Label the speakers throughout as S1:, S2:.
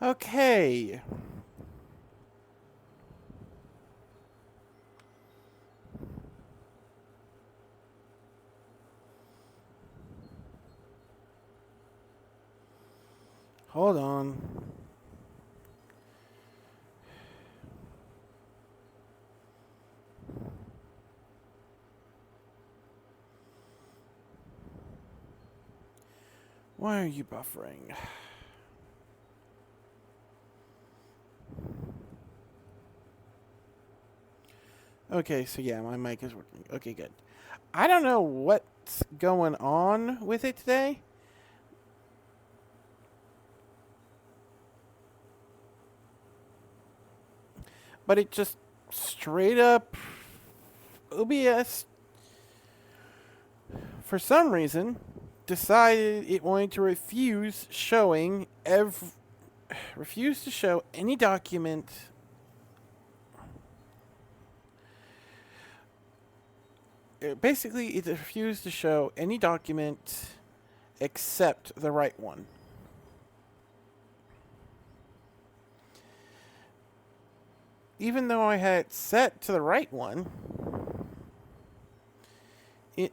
S1: Okay. Hold on. Why are you buffering? Okay, so yeah, my mic is working. Okay, good. I don't know what's going on with it today. But it just straight up OBS, for some reason, decided it wanted to refuse to show any document. Basically, it refused to show any document except the right one. Even though I had it set to the right one, it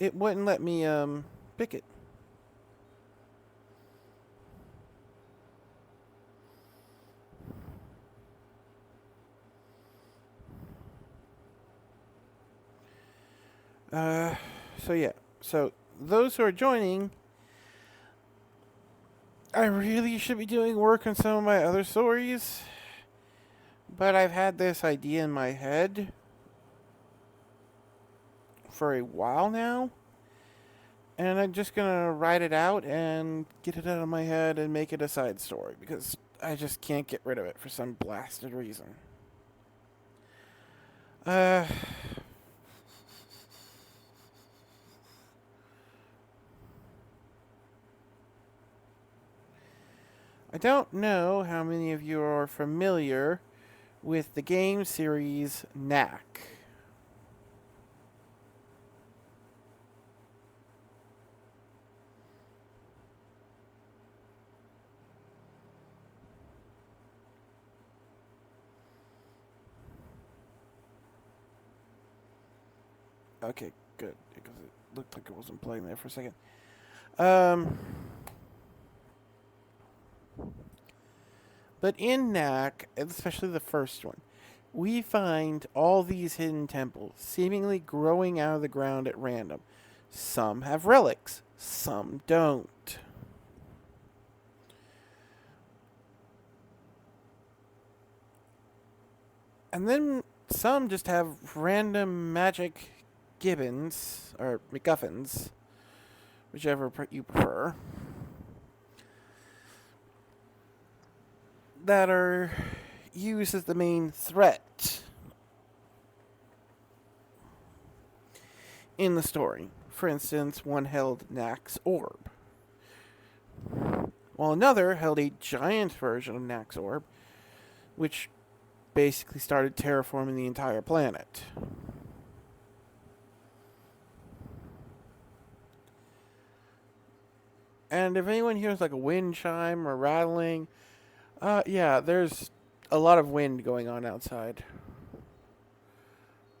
S1: it wouldn't let me pick it. Uh, so yeah. So those who are joining, I really should be doing work on some of my other stories, but I've had this idea in my head for a while now, and I'm just gonna write it out and get it out of my head and make it a side story because I just can't get rid of it for some blasted reason. Uh, I don't know how many of you are familiar with the game series Knack. Okay, good, because it looked like it wasn't playing there for a second. Um, but in Knack, especially the first one, we find all these hidden temples seemingly growing out of the ground at random. Some have relics, some don't. And then some just have random magic gibbons, or MacGuffins, whichever you prefer, that are used as the main threat in the story. For instance, one held Knack's orb, while another held a giant version of Knack's orb, which basically started terraforming the entire planet. And if anyone hears like a wind chime or rattling, yeah, there's a lot of wind going on outside.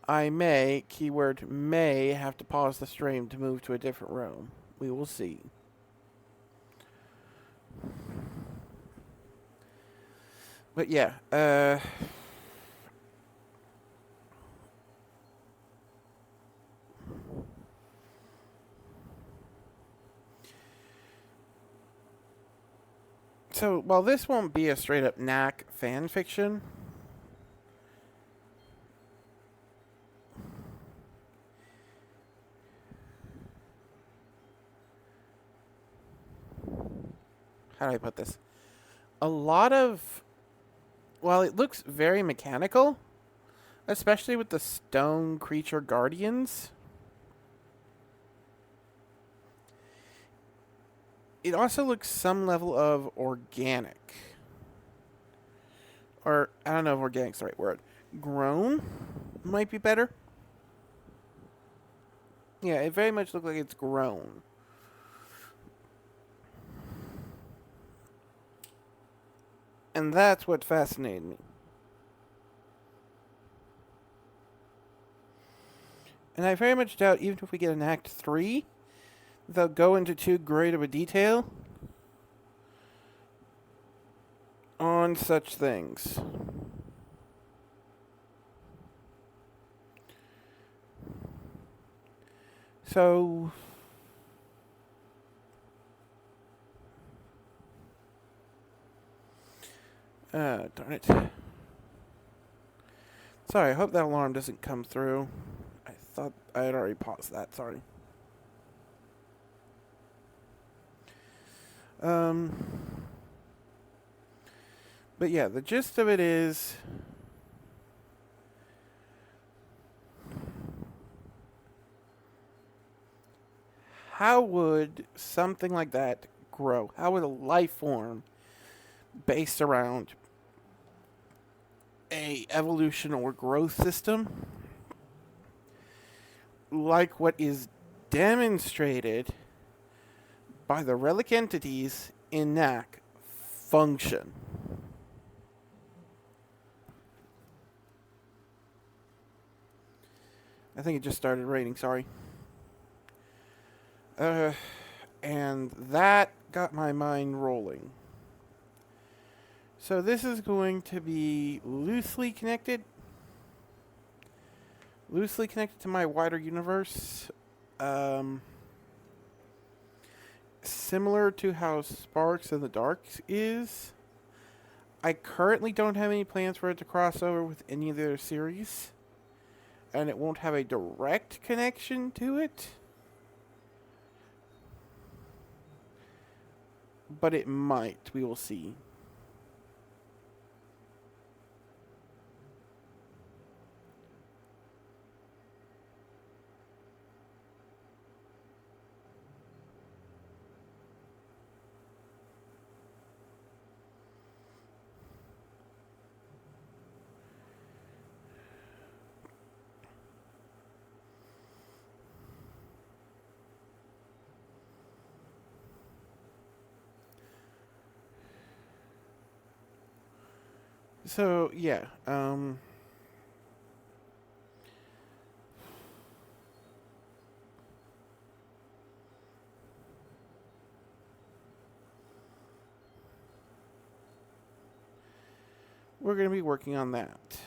S1: I may, keyword may, have to pause the stream to move to a different room. We will see. But yeah, so while this won't be a straight up Knack fan fiction, how do I put this? A lot of, while it looks very mechanical, especially with the stone creature guardians, it also looks some level of organic. Or, I don't know if organic's the right word. Grown might be better. Yeah, it very much looks like it's grown. And that's what fascinated me. And I very much doubt, even if we get an Act 3, they'll go into too great of a detail on such things. So, darn it. Sorry, I hope that alarm doesn't come through. I thought I had already paused that, sorry. But yeah, the gist of it is how would something like that grow? How would a life form based around a evolution or growth system like what is demonstrated by the relic entities in NAC function? I think it just started raining, sorry. And that got my mind rolling. So this is going to be loosely connected to my wider universe. Similar to how Sparks in the Dark is. I currently don't have any plans for it to cross over with any of their series. And it won't have a direct connection to it. But it might. We will see. So, yeah. We're going to be working on that.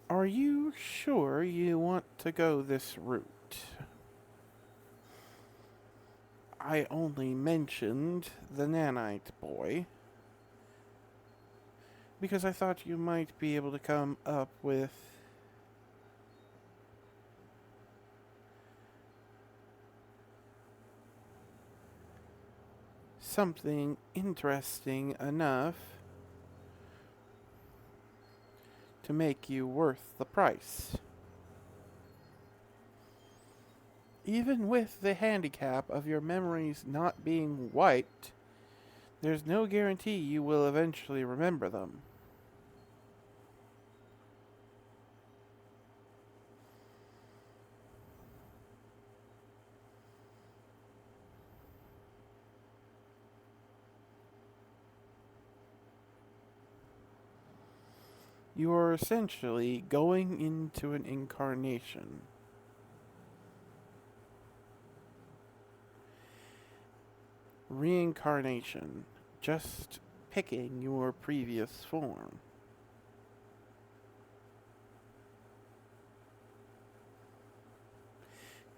S1: Are you sure you want to go this route? I only mentioned the nanite boy because I thought you might be able to come up with something interesting enough to make you worth the price. Even with the handicap of your memories not being wiped, there's no guarantee you will eventually remember them. You are essentially going into an incarnation. Reincarnation, just picking your previous form.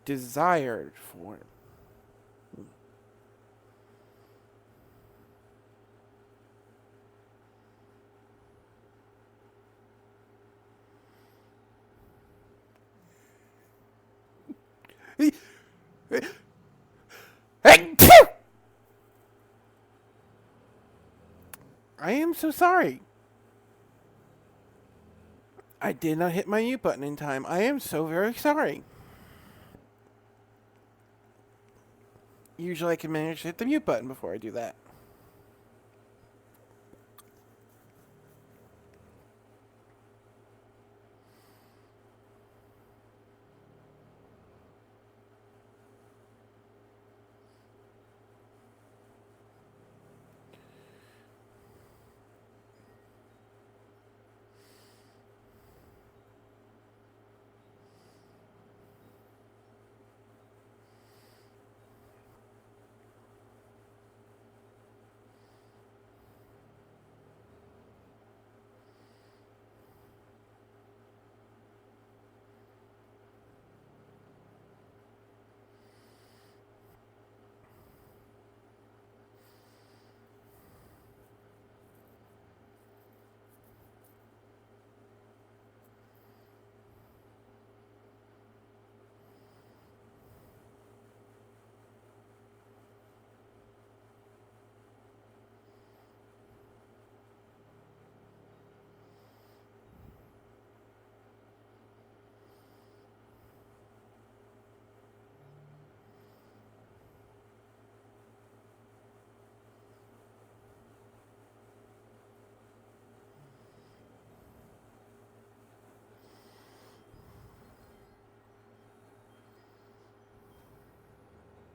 S1: Desired form. I am so sorry. I did not hit my mute button in time. I am so very sorry. Usually I can manage to hit the mute button before I do that.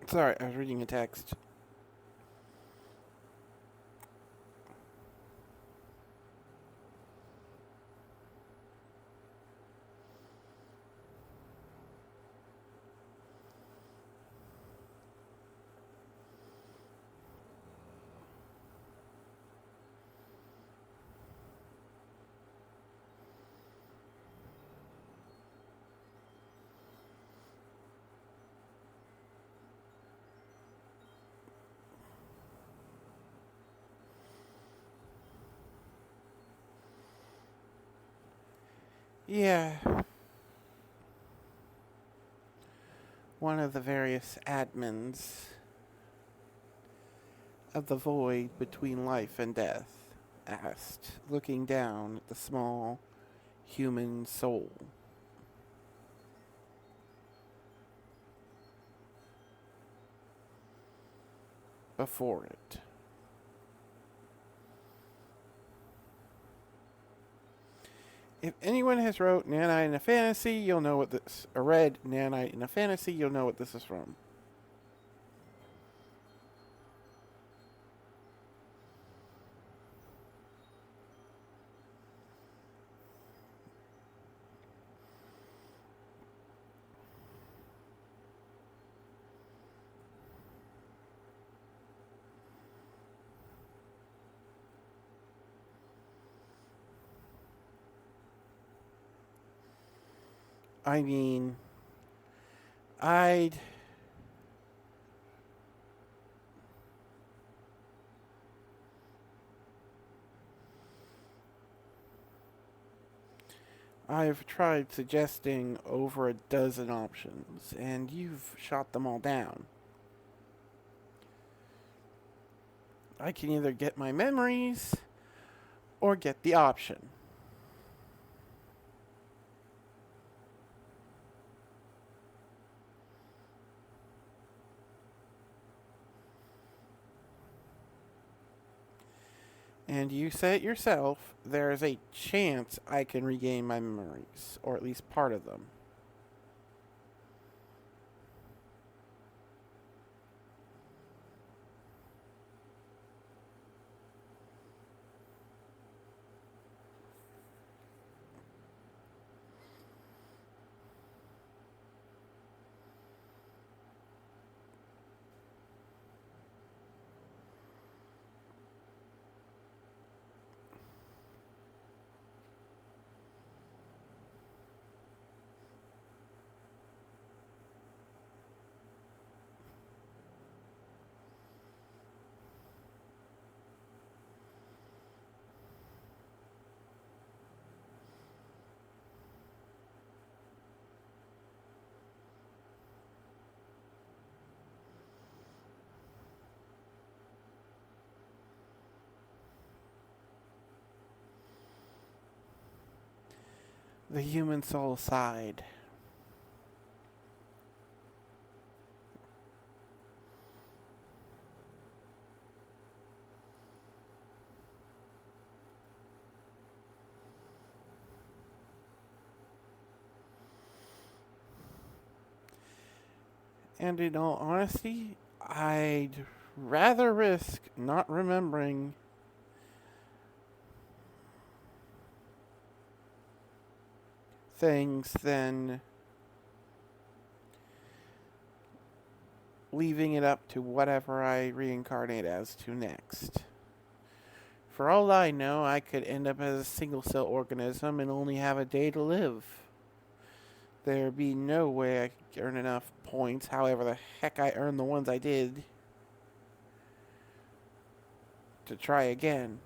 S1: Sorry, I was reading a text. Yeah. One of the various admins of the void between life and death asked, looking down at the small human soul before it. If anyone has wrote Nanite in a fantasy, you'll know what this, or read Nanite in a fantasy, you'll know what this is from. I mean, I'd I've tried suggesting over a dozen options, and you've shot them all down. I can either get my memories or get the option. And you say it yourself, there is a chance I can regain my memories, or at least part of them. The human soul sighed. And in all honesty, I'd rather risk not remembering things than leaving it up to whatever I reincarnate as to next. For all I know, I could end up as a single cell organism and only have a day to live. There'd be no way I could earn enough points, however the heck I earned the ones I did, to try again.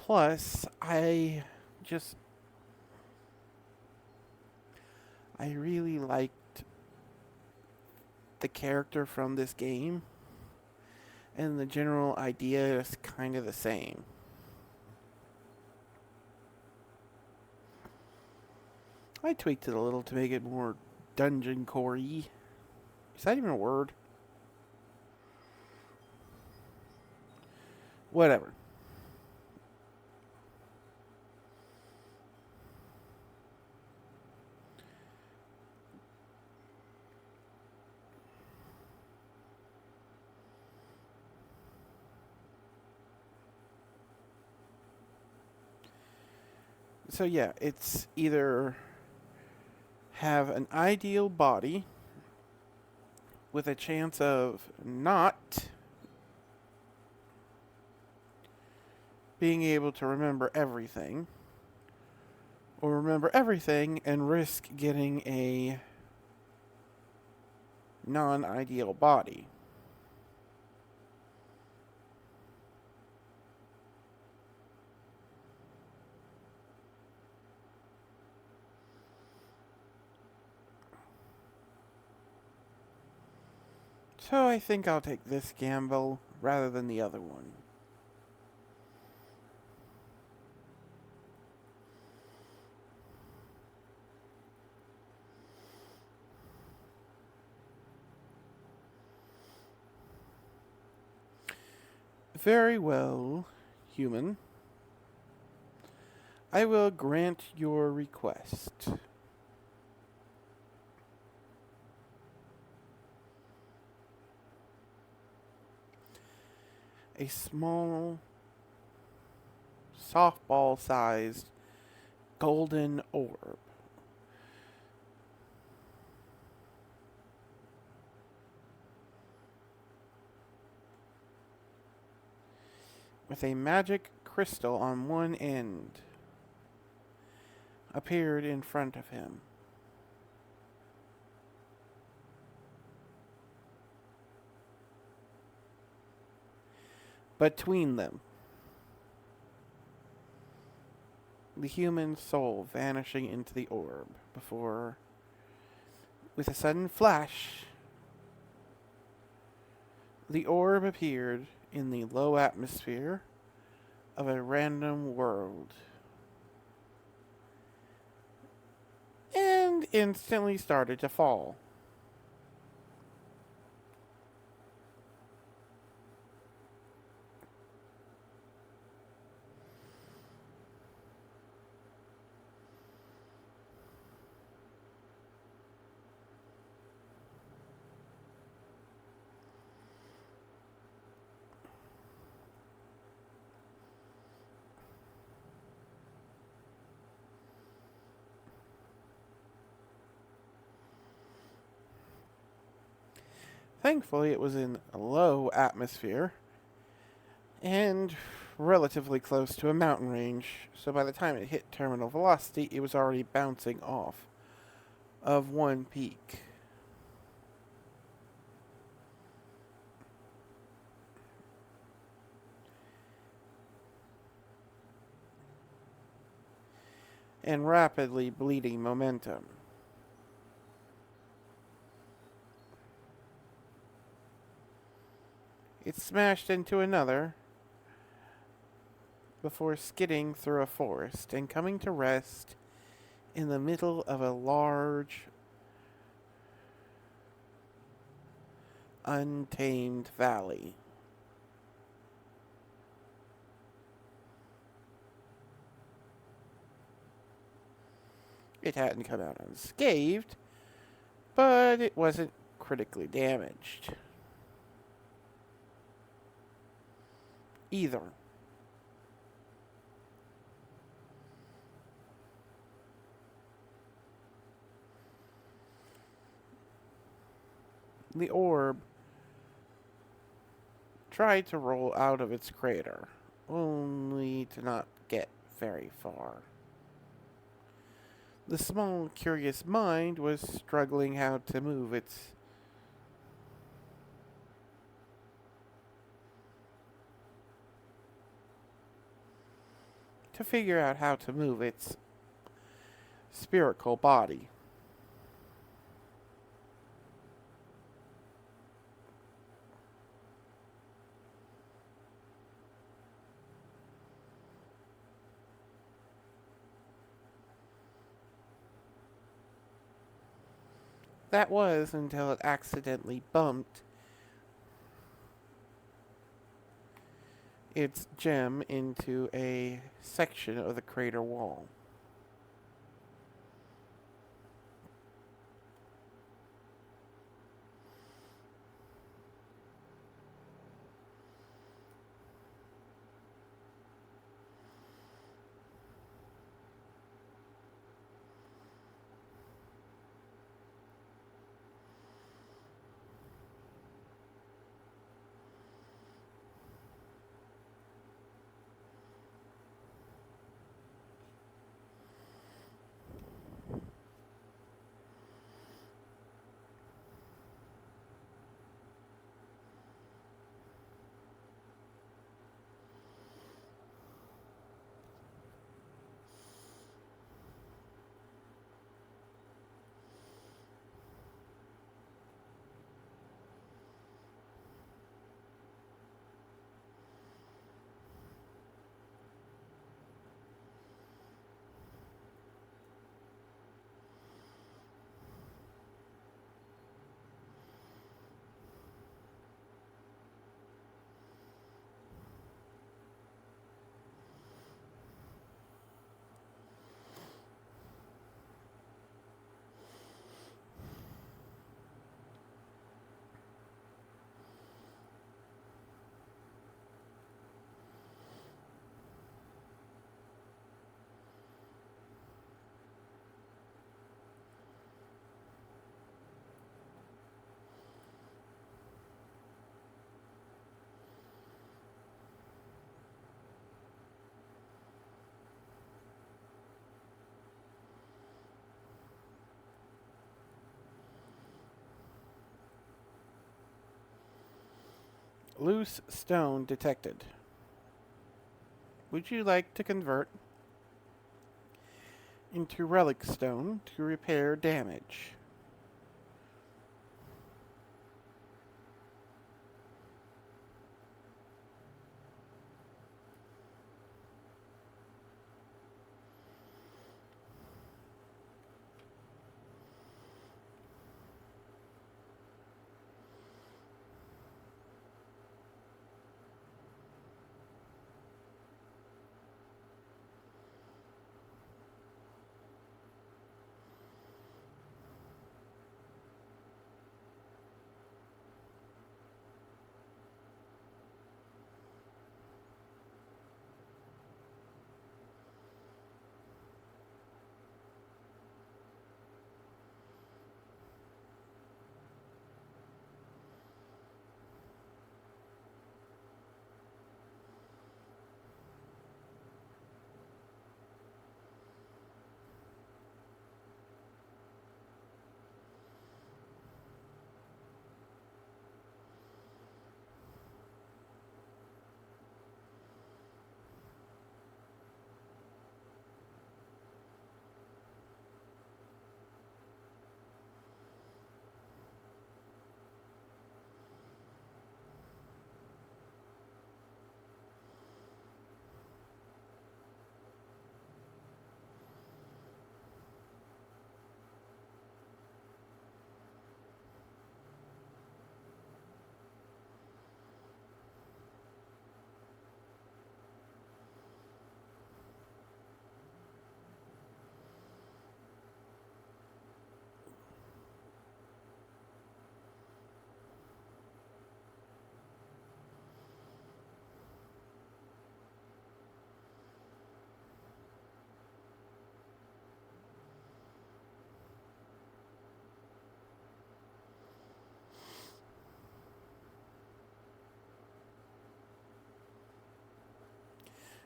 S1: Plus, I really liked the character from this game, and the general idea is kind of the same. I tweaked it a little to make it more dungeon core-y. Is that even a word? Whatever. So yeah, it's either have an ideal body with a chance of not being able to remember everything, or remember everything and risk getting a non-ideal body. So I think I'll take this gamble rather than the other one. Very well, human. I will grant your request. A small, softball-sized golden orb. With a magic crystal on one end appeared in front of him. Between them, the human soul vanishing into the orb before, with a sudden flash, the orb appeared in the low atmosphere of a random world and instantly started to fall. Thankfully, it was in a low atmosphere and relatively close to a mountain range, so by the time it hit terminal velocity, it was already bouncing off of one peak. And rapidly bleeding momentum. It smashed into another before skidding through a forest and coming to rest in the middle of a large, untamed valley. It hadn't come out unscathed, but it wasn't critically damaged either. The orb tried to roll out of its crater, only to not get very far. The small, curious mind was struggling how to move its to figure out how to move its spherical body. That was until it accidentally bumped its gem into a section of the crater wall. Loose stone detected. Would you like to convert into relic stone to repair damage?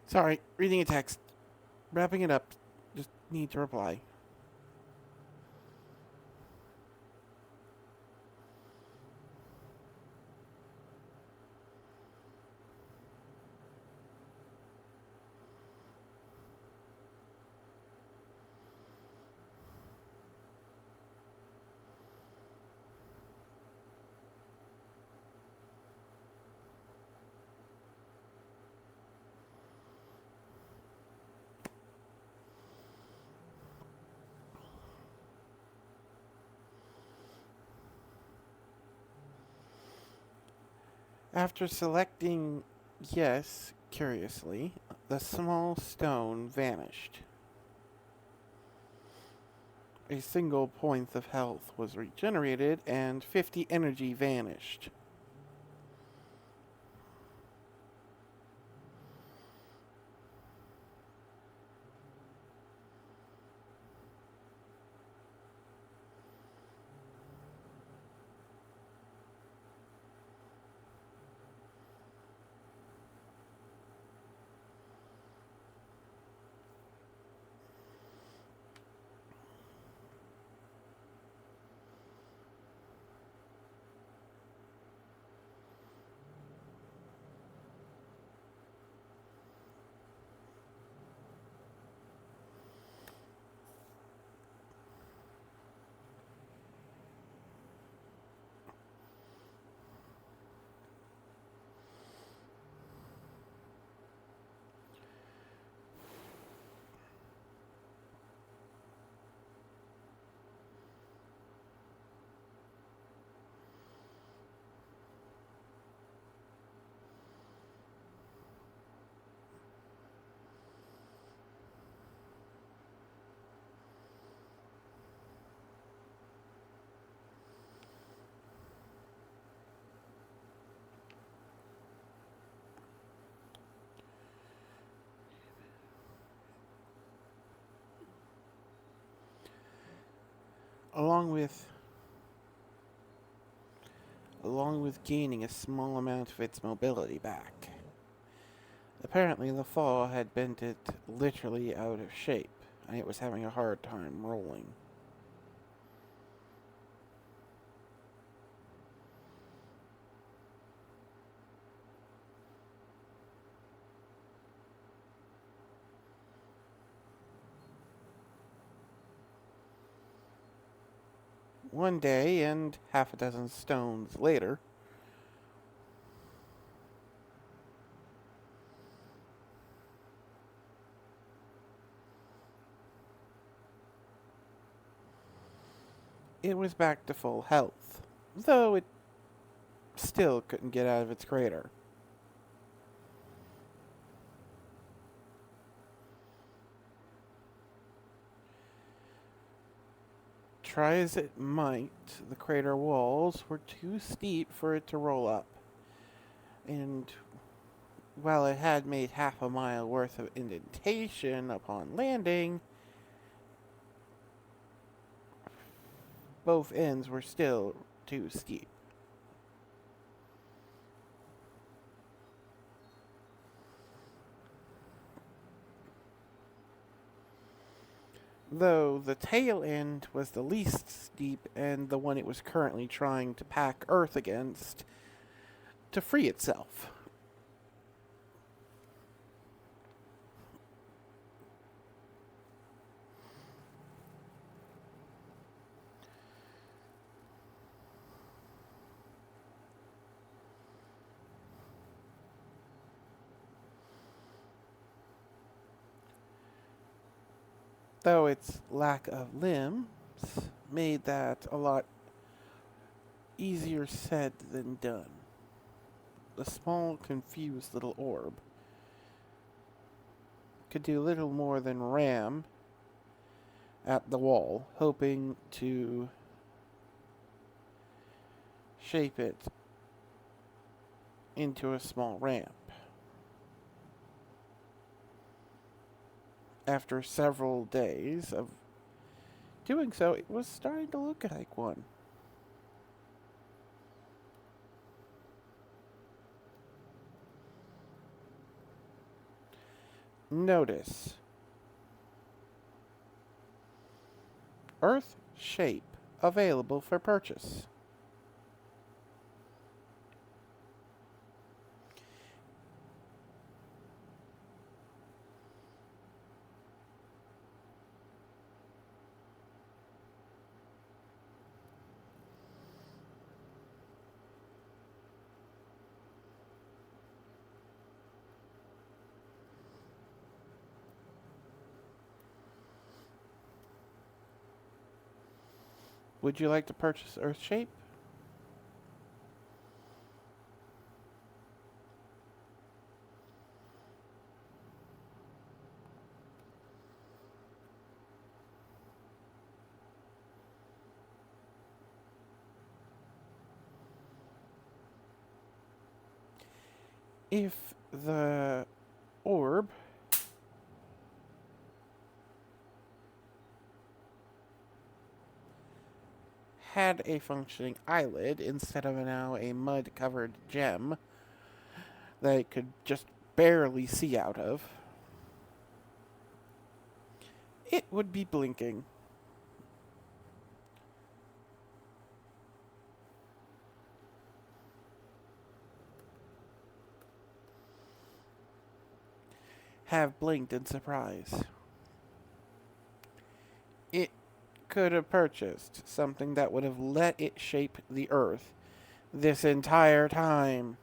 S1: Sorry, reading a text. Wrapping it up. Just need to reply. After selecting yes, curiously, the small stone vanished. A single point of health was regenerated and 50 energy vanished. Along with along with gaining a small amount of its mobility back. Apparently the fall had bent it literally out of shape, and it was having a hard time rolling. One day, and half a dozen stones later, it was back to full health, though it still couldn't get out of its crater. Try as it might, the crater walls were too steep for it to roll up, and while it had made half a mile worth of indentation upon landing, both ends were still too steep. Though the tail end was the least steep and the one it was currently trying to pack Earth against to free itself. Though its lack of limbs made that a lot easier said than done. The small, confused little orb could do little more than ram at the wall, hoping to shape it into a small ramp. After several days of doing so, it was starting to look like one. Notice Earth shape available for purchase. Would you like to purchase Earth shape? If the orb had a functioning eyelid instead of now a mud-covered gem that it could just barely see out of, it would be blinking. Have blinked in surprise. It could have purchased something that would have let it shape the Earth this entire time.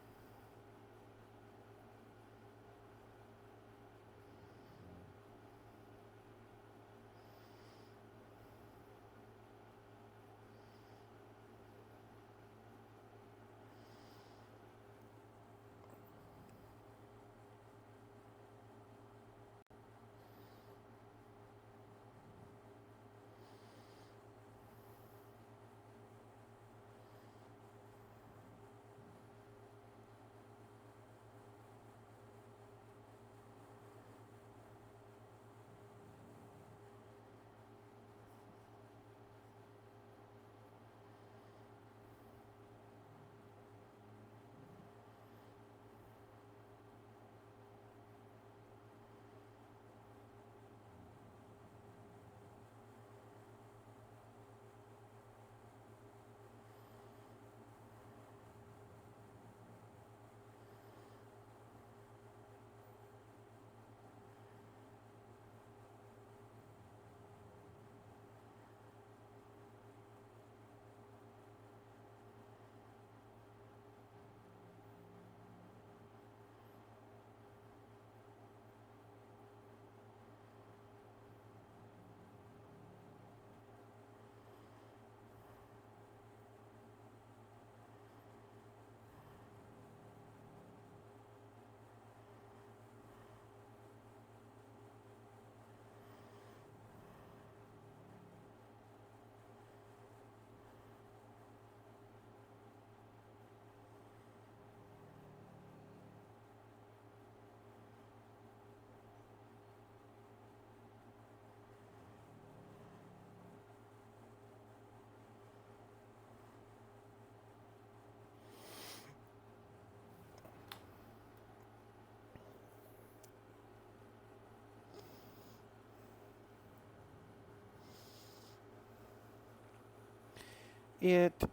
S1: It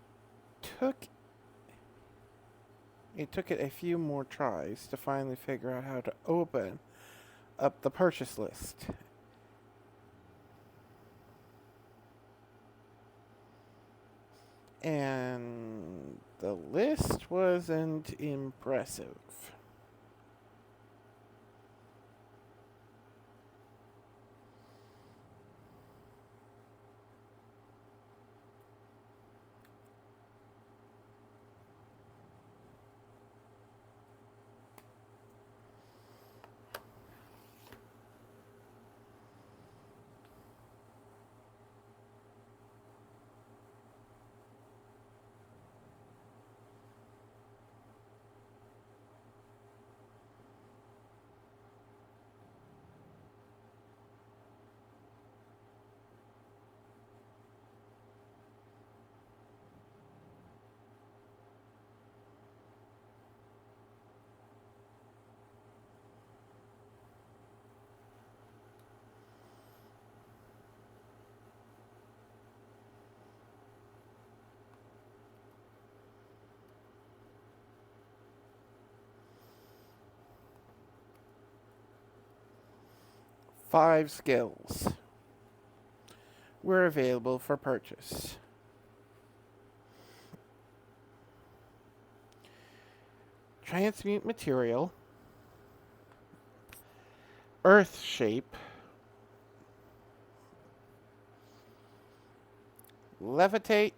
S1: took it a few more tries to finally figure out how to open up the purchase list. And the list wasn't impressive. 5 skills were available for purchase. Transmute material, earth shape, levitate,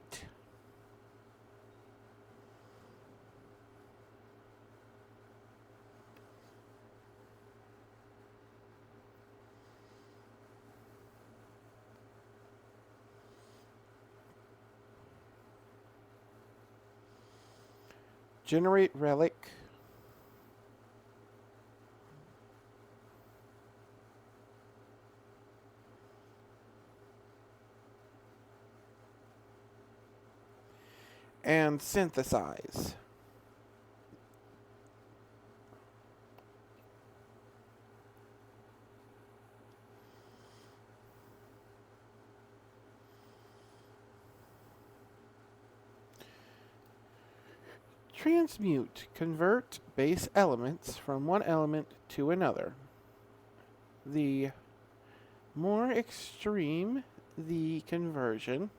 S1: generate relic, and synthesize. Transmute, convert base elements from one element to another. The more extreme the conversion,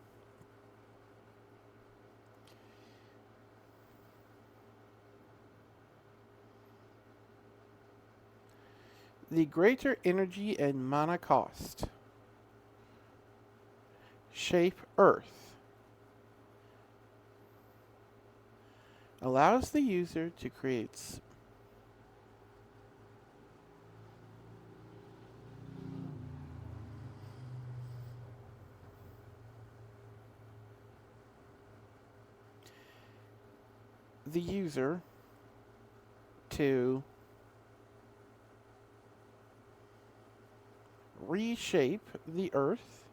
S1: the greater energy and mana cost. Shape Earth allows the user to create the user to reshape the Earth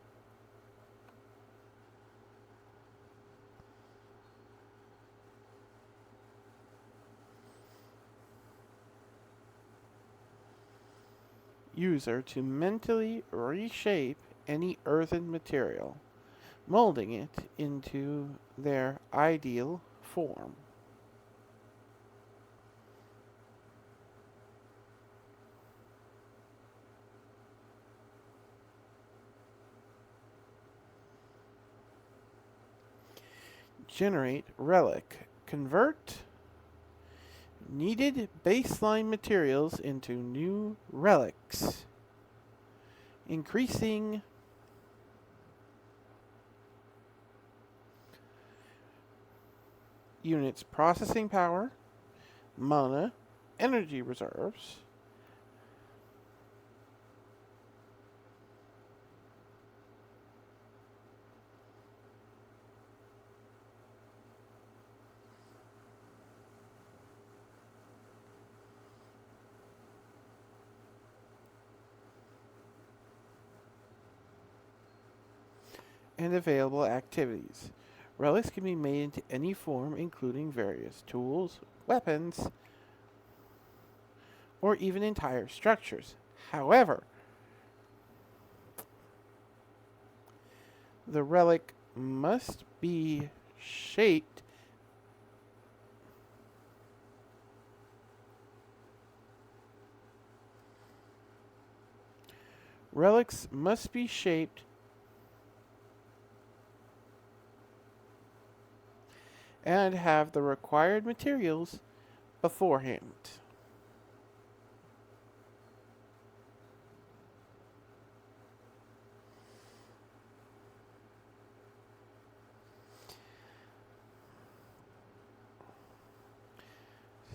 S1: user to mentally reshape any earthen material, molding it into their ideal form. Generate relic. Convert needed baseline materials into new relics, increasing units' processing power, mana, energy reserves, and available activities. Relics can be made into any form, including various tools, weapons, or even entire structures. However, the relic must be shaped relics must be shaped and have the required materials beforehand.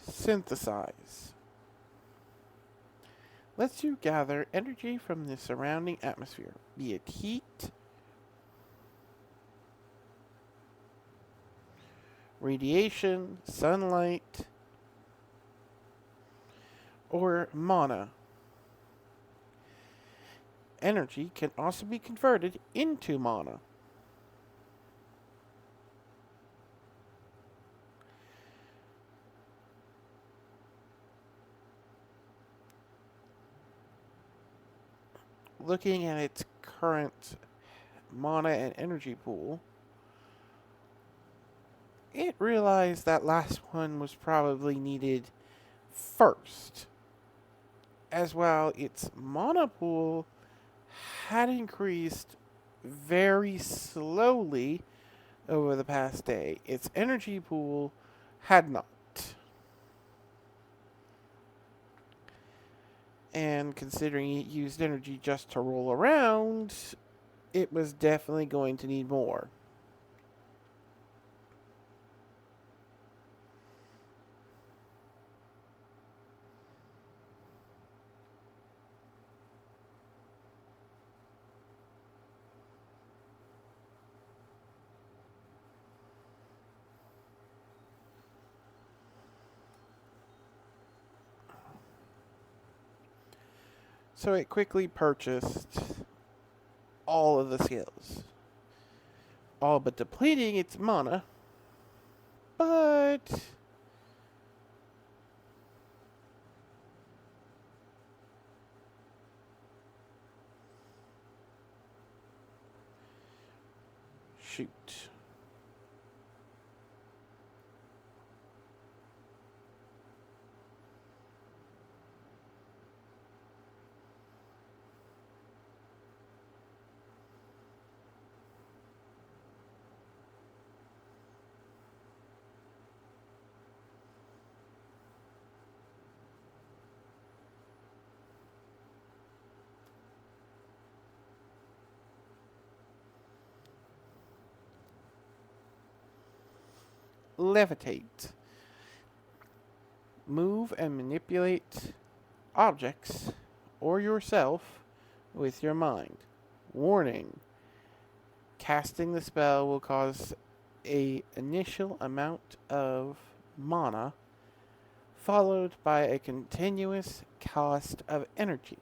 S1: Synthesize lets you gather energy from the surrounding atmosphere, be it heat, radiation, sunlight, or mana. Energy can also be converted into mana. Looking at its current mana and energy pool, it realized that last one was probably needed first. As well, its mana pool had increased very slowly over the past day. Its energy pool had not. And considering it used energy just to roll around, it was definitely going to need more. So it quickly purchased all of the skills, all but depleting its mana. But shoot. Levitate. Move and manipulate objects or yourself with your mind. Warning. Casting the spell will cause a initial amount of mana followed by a continuous cost of energy.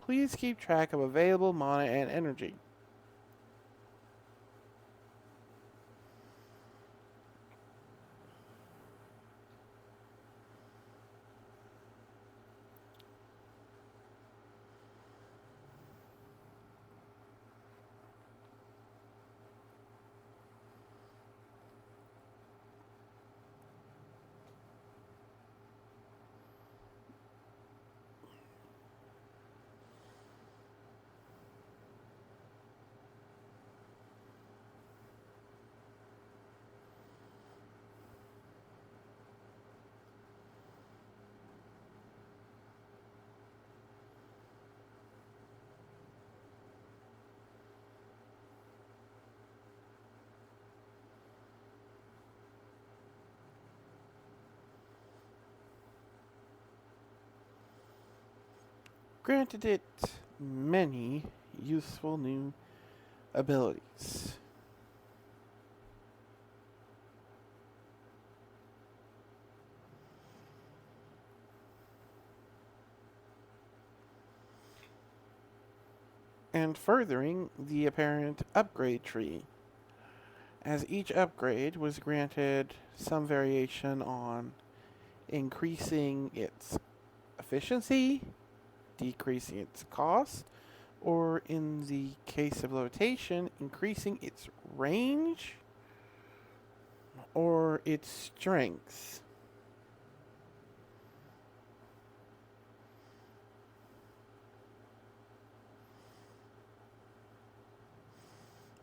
S1: Please keep track of available mana and energy. Granted it many useful new abilities. And furthering the apparent upgrade tree, as each upgrade was granted some variation on increasing its efficiency, decreasing its cost, or in the case of levitation, increasing its range or its strength.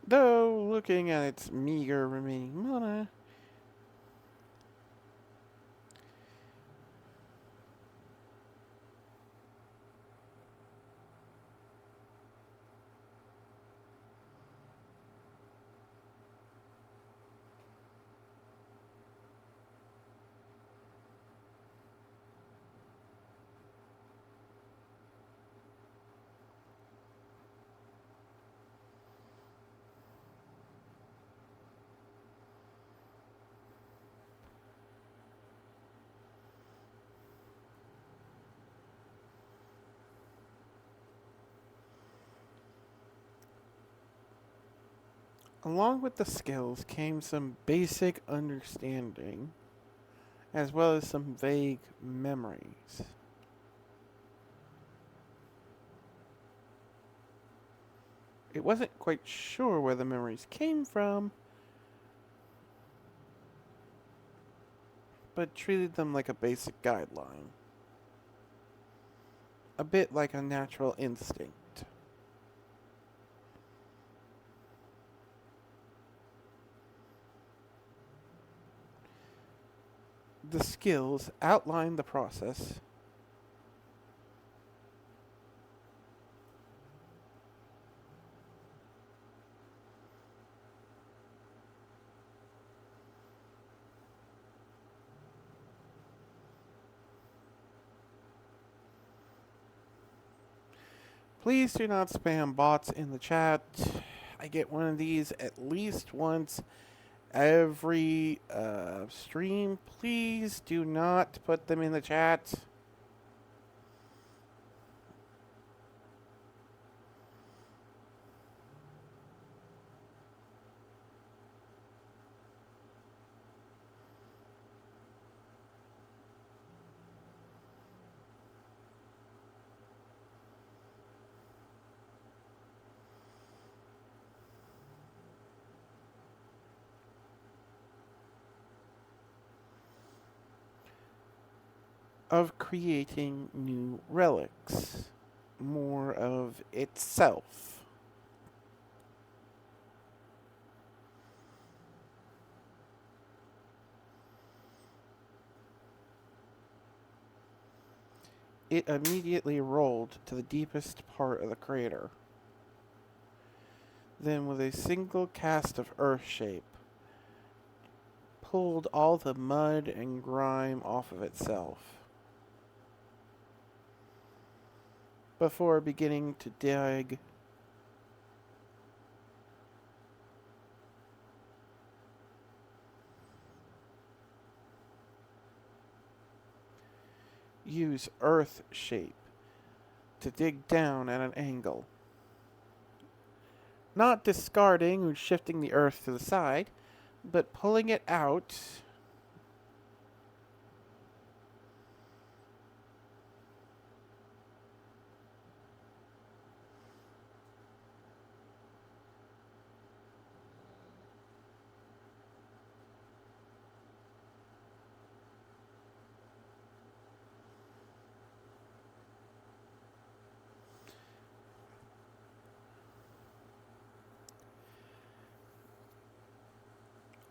S1: Though, looking at its meager remaining mana, along with the skills came some basic understanding, as well as some vague memories. It wasn't quite sure where the memories came from, but treated them like a basic guideline. a bit like a natural instinct. The skills outline the process. Please do not spam bots in the chat. I get one of these at least once every stream. Please do not put them in the chat. Of creating new relics. More of itself. It immediately rolled to the deepest part of the crater. Then, with a single cast of earth shape, pulled all the mud and grime off of itself. Before beginning to dig, use earth shape to dig down at an angle. Not discarding or shifting the earth to the side, but pulling it out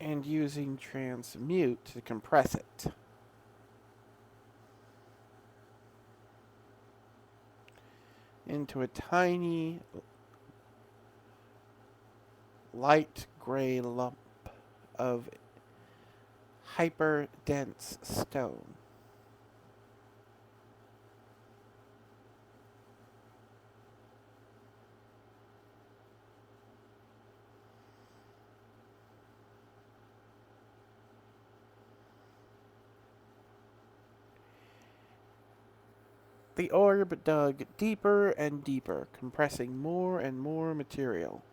S1: and using transmute to compress it. Into a tiny light gray lump of hyper dense stone. The orb dug deeper and deeper, compressing more and more material.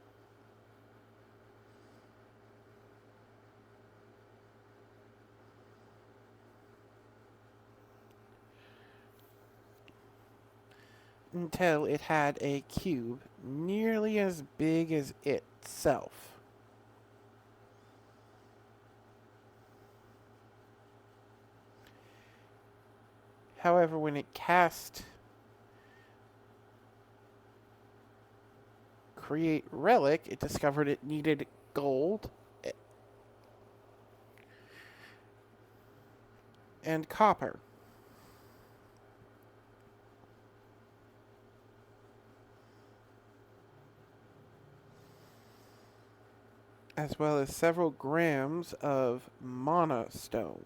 S1: Until it had a cube nearly as big as itself. However, when it cast create relic, it discovered it needed gold and copper. As well as several grams of mana stone.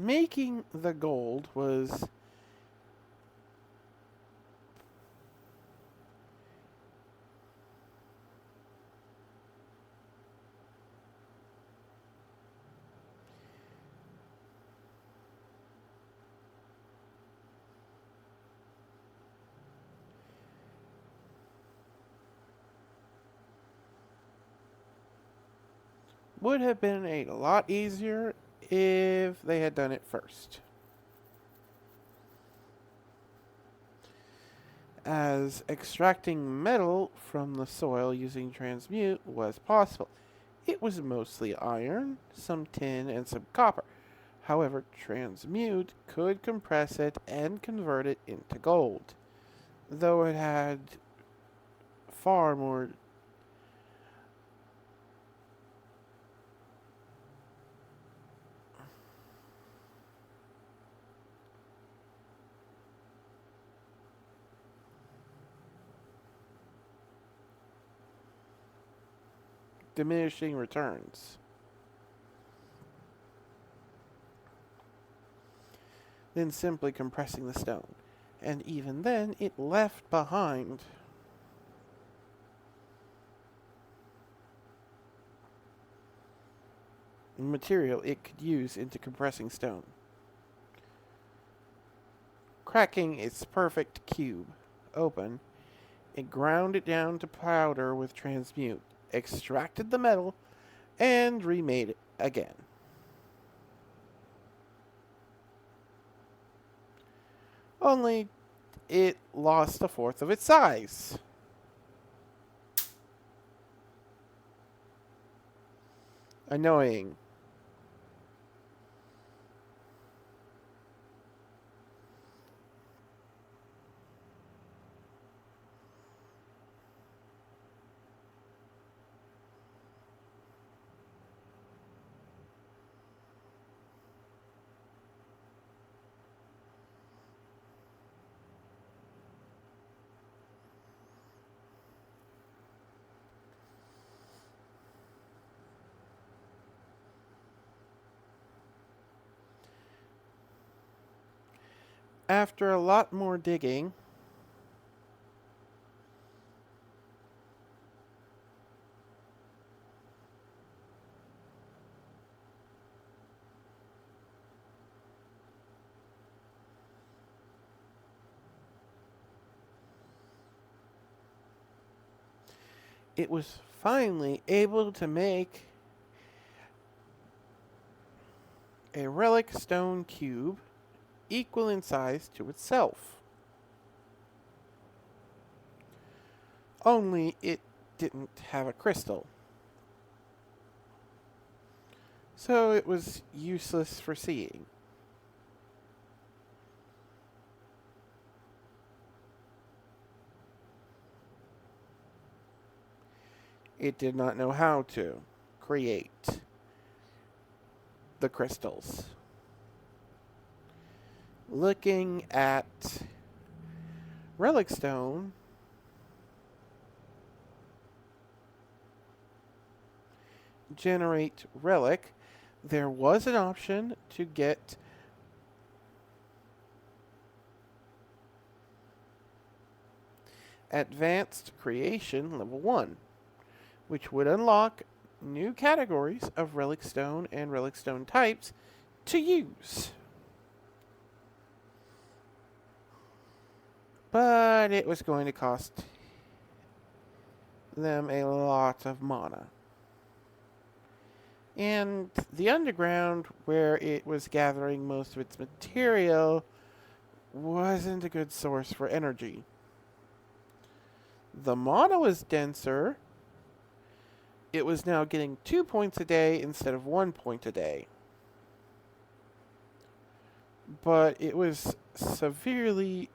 S1: Making the gold would have been a lot easier if they had done it first. as extracting metal from the soil using transmute was possible. It was mostly iron, some tin, and some copper. However, transmute could compress it and convert it into gold, though it had far more diminishing returns than simply compressing the stone. And even then, it left behind material it could use into compressing stone. Cracking its perfect cube open, it ground it down to powder with transmute, extracted the metal, and remade it again. Only it lost a fourth of its size. Annoying. After a lot more digging, it was finally able to make a relic stone cube equal in size to itself. Only it didn't have a crystal. So it was useless for seeing. It did not know how to create the crystals. Looking at relic stone, generate relic, there was an option to get advanced creation level 1, which would unlock new categories of relic stone and relic stone types to use. But it was going to cost them a lot of mana. And the underground, where it was gathering most of its material, wasn't a good source for energy. The mana was denser. It was now getting 2 points a day instead of 1 point a day. But it was severely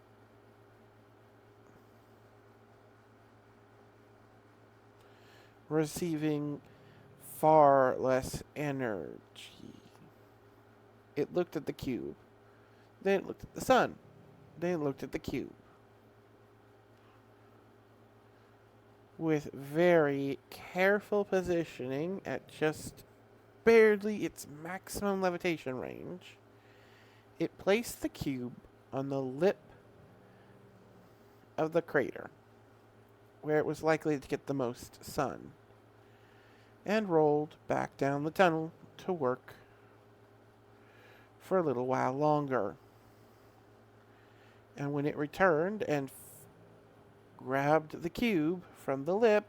S1: receiving far less energy. It looked at the cube. Then it looked at the sun. Then it looked at the cube. With very careful positioning at just barely its maximum levitation range, it placed the cube on the lip of the crater, where it was likely to get the most sun, and rolled back down the tunnel to work for a little while longer. And when it returned and grabbed the cube from the lip,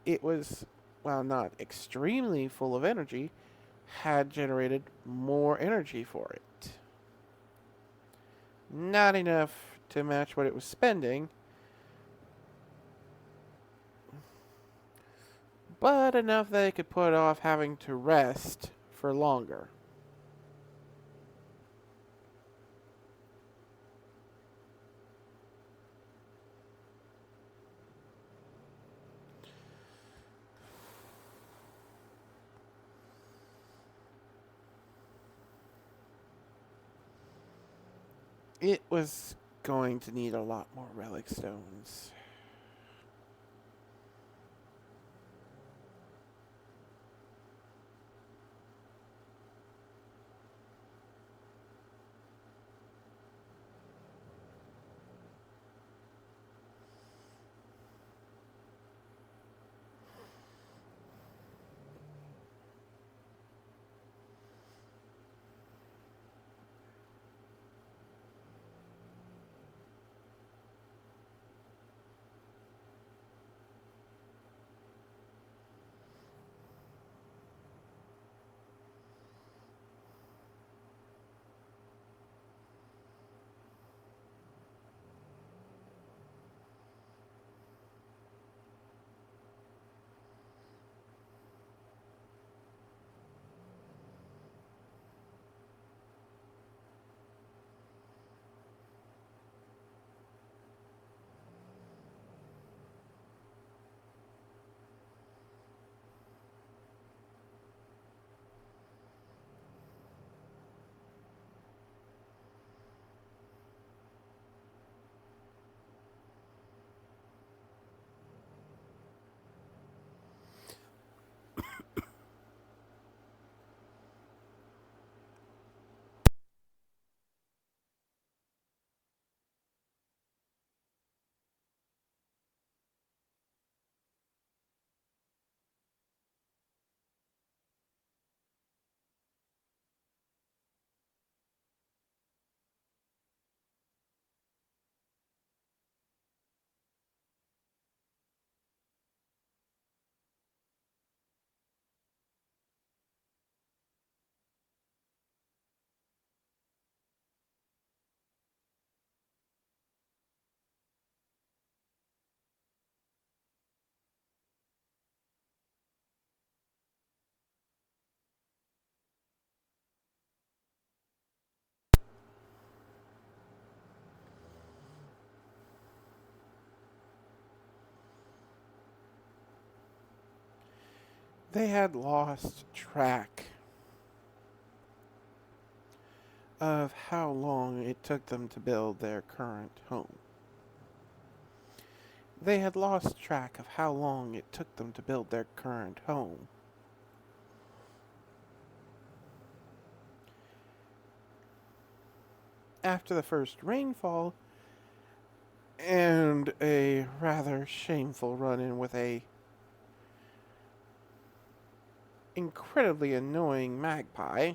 S1: it was, while not extremely full of energy, had generated more energy for it. Not enough to match what it was spending, but enough that it could put off having to rest for longer. It was going to need a lot more relic stones. They had lost track of how long it took them to build their current home. They had lost track of how long it took them to build their current home. After the first rainfall and a rather shameful run-in with a incredibly annoying magpie,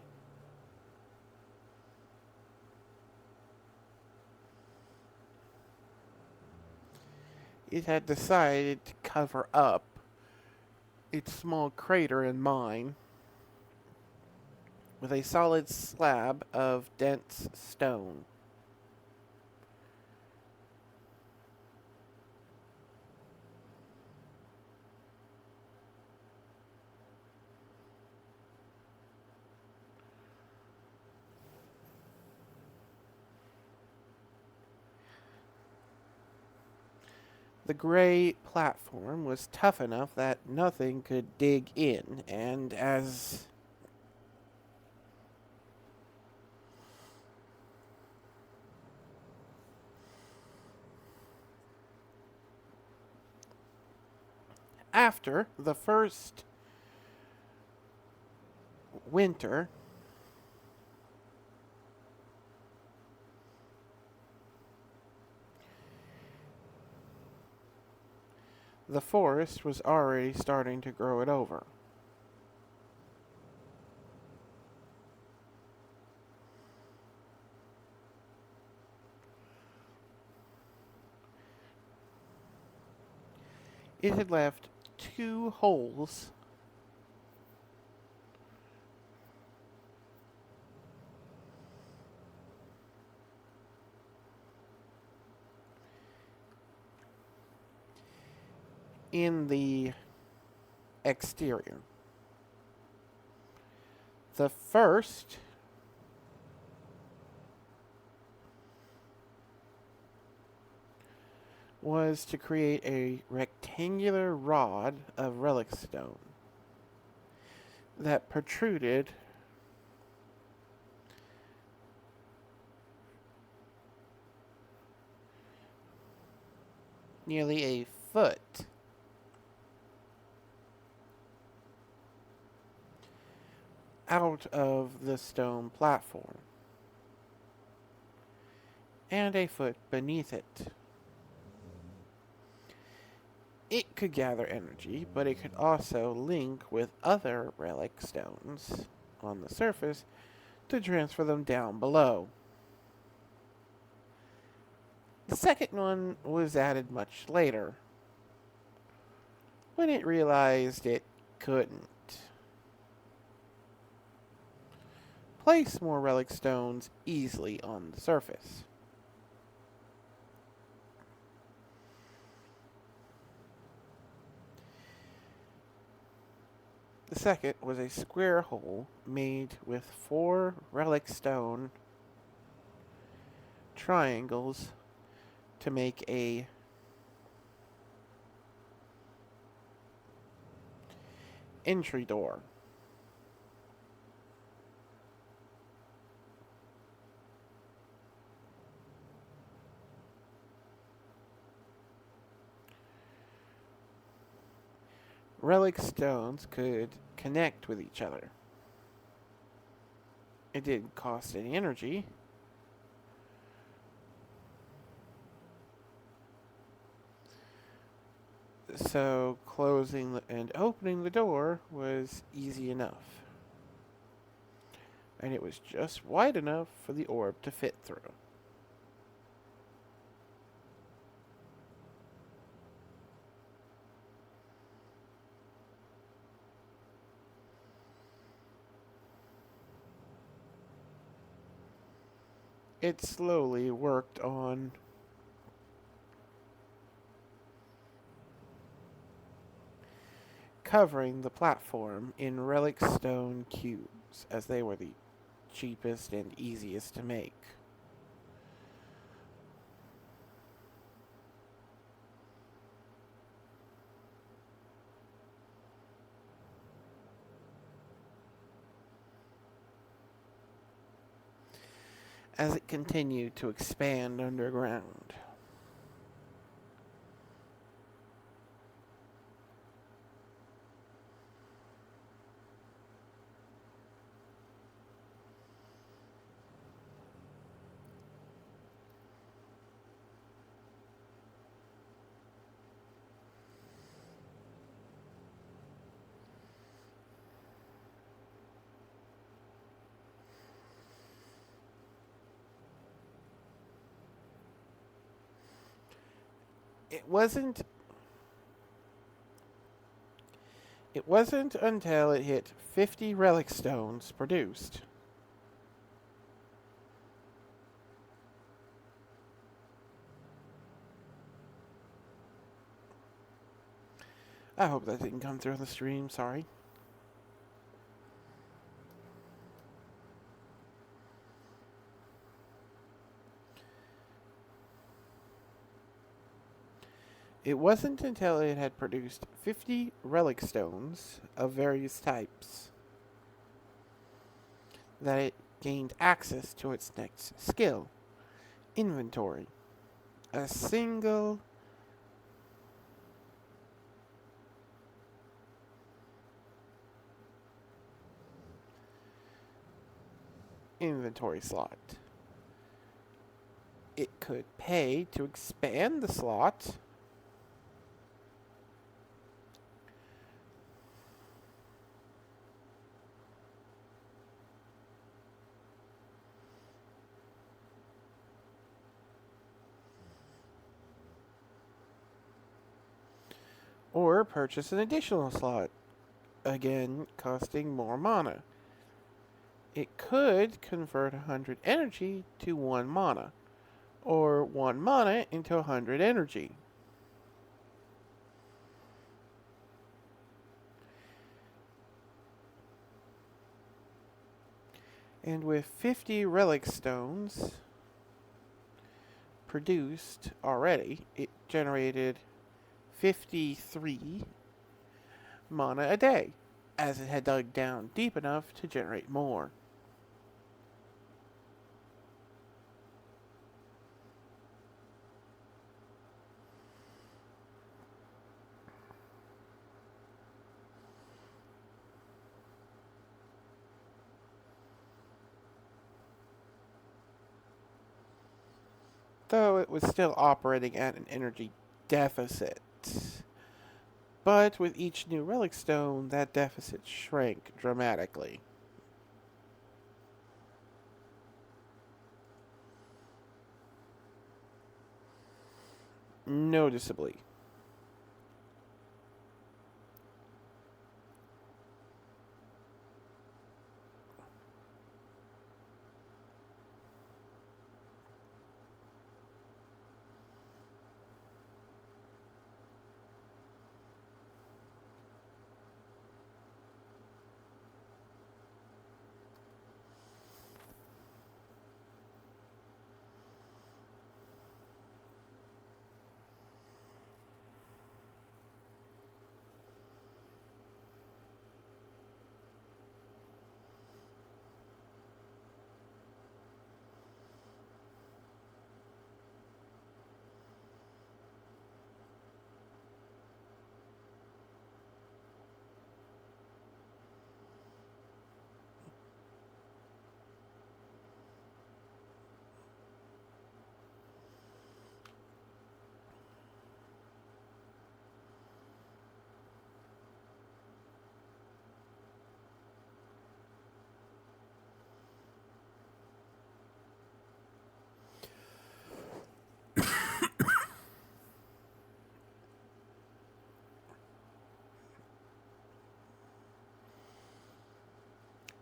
S1: it had decided to cover up its small crater and mine with a solid slab of dense stone. The gray platform was tough enough that nothing could dig in, and as after the first winter, the forest was already starting to grow it over. It had left 2 holes in the exterior. The first was to create a rectangular rod of relic stone that protruded nearly a foot out of the stone platform and a foot beneath it. It could gather energy, but it could also link with other relic stones on the surface to transfer them down below. The second one was added much later, when it realized it couldn't place more relic stones easily on the surface. The second was a square hole made with 4 relic stone triangles to make a entry door. Relic stones could connect with each other. It didn't cost any energy. So closing and opening the door was easy enough. And it was just wide enough for the orb to fit through. It slowly worked on covering the platform in relic stone cubes, as they were the cheapest and easiest to make. As it continued to expand underground, it wasn't It wasn't until it hit 50 relic stones produced I hope that didn't come through on the stream, sorry. It wasn't until it had produced 50 relic stones of various types that it gained access to its next skill, inventory. A single inventory slot. It could pay to expand the slot, or purchase an additional slot, again costing more mana. It could convert 100 energy to 1 mana, or 1 mana into 100 energy. And with 50 relic stones produced already, it generated 53 mana a day, as it had dug down deep enough to generate more. Though it was still operating at an energy deficit. But with each new relic stone, that deficit shrank dramatically. Noticeably.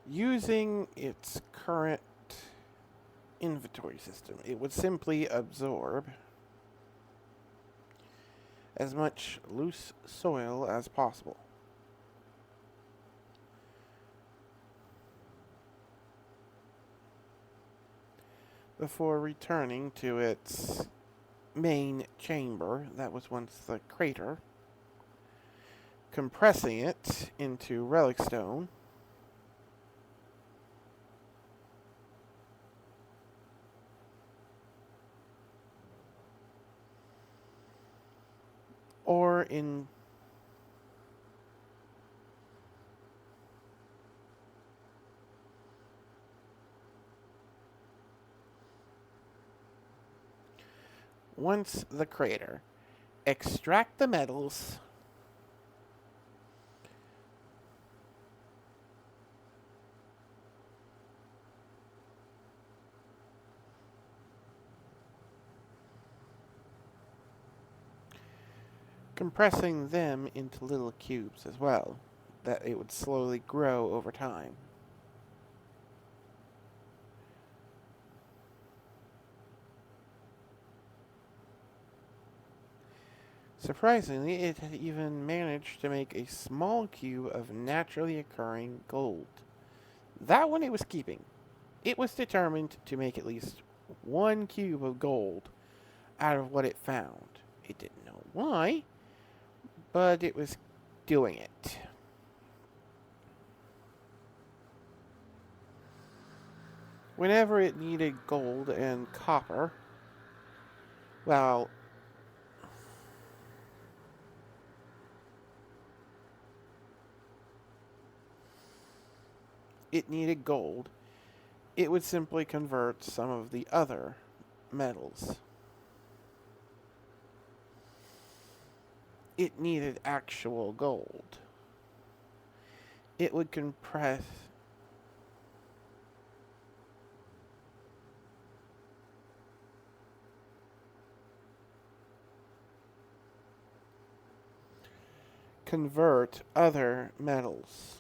S1: Using its current inventory system, it would simply absorb as much loose soil as possible. Before returning to its main chamber that was once the crater, compressing it into relic stone, or in once the crater, extract the metals compressing them into little cubes as well, that it would slowly grow over time. Surprisingly, it had even managed to make a small cube of naturally occurring gold. That one it was keeping. It was determined to make at least one cube of gold out of what it found. It didn't know why, but it was doing it. Whenever it needed gold and copper, well, it needed gold, it would simply convert some of the other metals. It needed actual gold. It would convert other metals.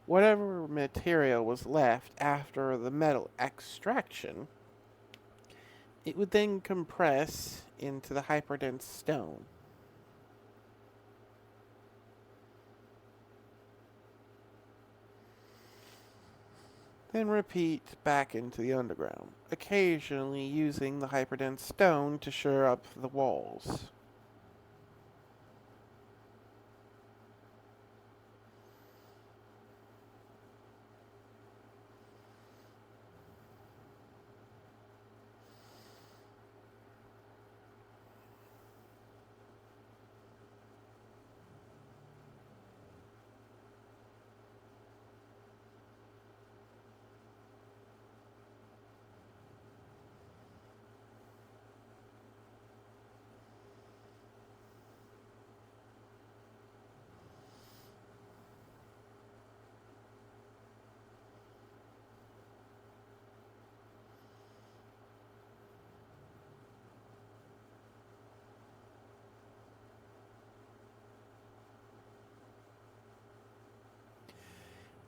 S1: Whatever material was left after the metal extraction, It would then compress into the hyperdense stone. Then repeat back into the underground, occasionally using the hyperdense stone to shore up the walls.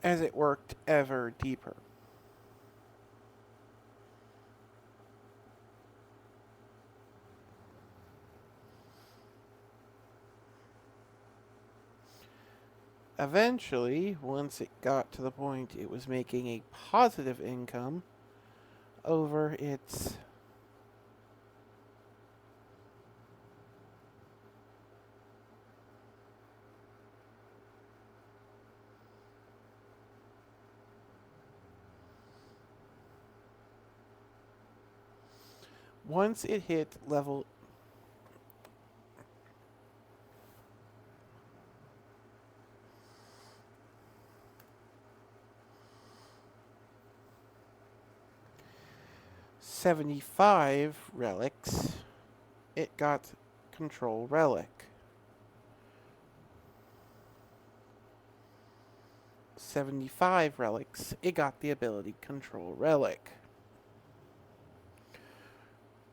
S1: As it worked ever deeper. Eventually, once it got to the point it was making a positive income over its once it hit level 75 relics, it got control relic. 75 relics, it got the ability control relic,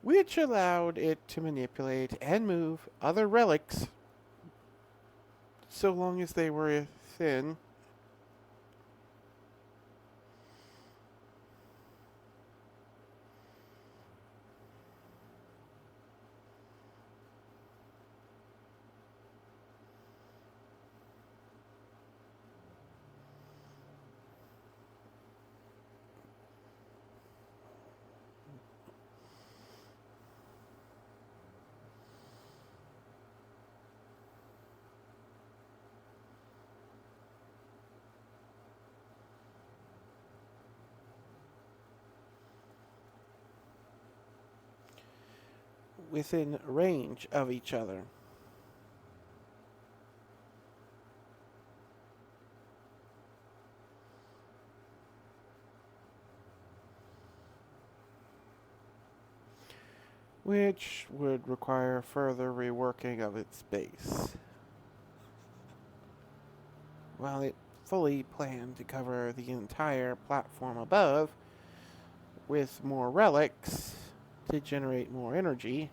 S1: which allowed it to manipulate and move other relics so long as they were thin. Within range of each other. Which would require further reworking of its base. While it fully planned to cover the entire platform above with more relics to generate more energy,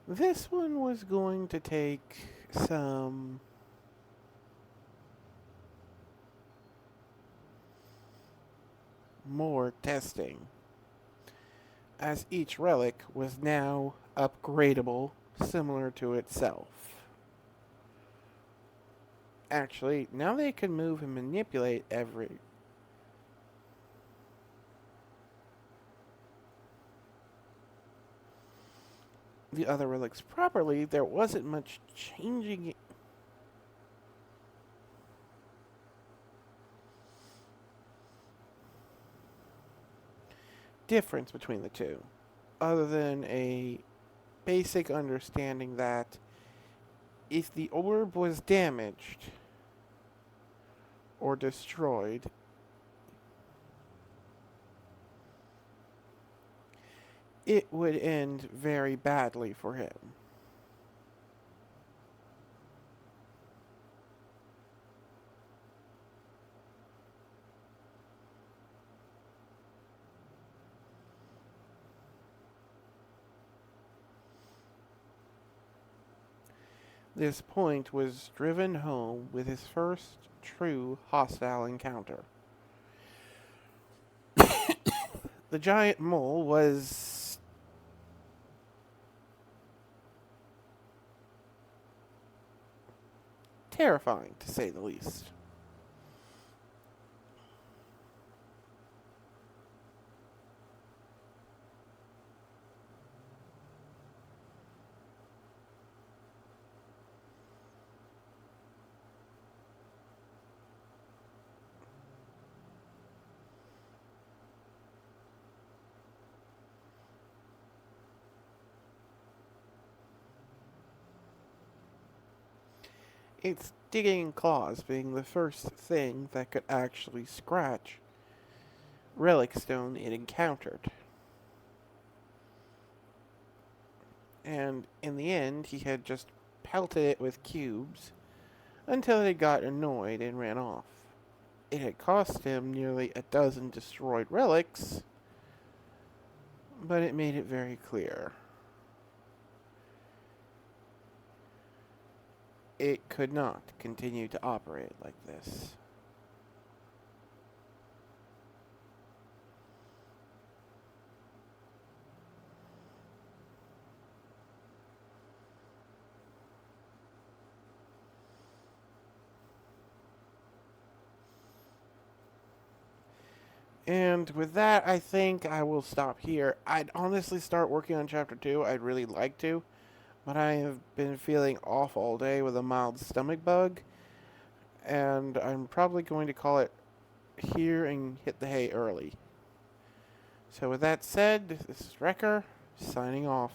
S1: this one was going to take some more testing, as each relic was now upgradable similar to itself. Actually, now they can move and manipulate the other relics properly. There wasn't much changing difference between the two, other than a basic understanding that if the orb was damaged or destroyed, it would end very badly for him. This point was driven home with his first true hostile encounter. The giant mole was terrifying, to say the least. Its digging claws being the first thing that could actually scratch relic stone it encountered. And in the end, he had just pelted it with cubes until it got annoyed and ran off. It had cost him nearly a dozen destroyed relics, but it made it very clear it could not continue to operate like this. And with that, I think I will stop here. I'd honestly start working on chapter 2. I'd really like to, but I have been feeling off all day with a mild stomach bug, and I'm probably going to call it here and hit the hay early. So with that said, this is Wrecker, signing off.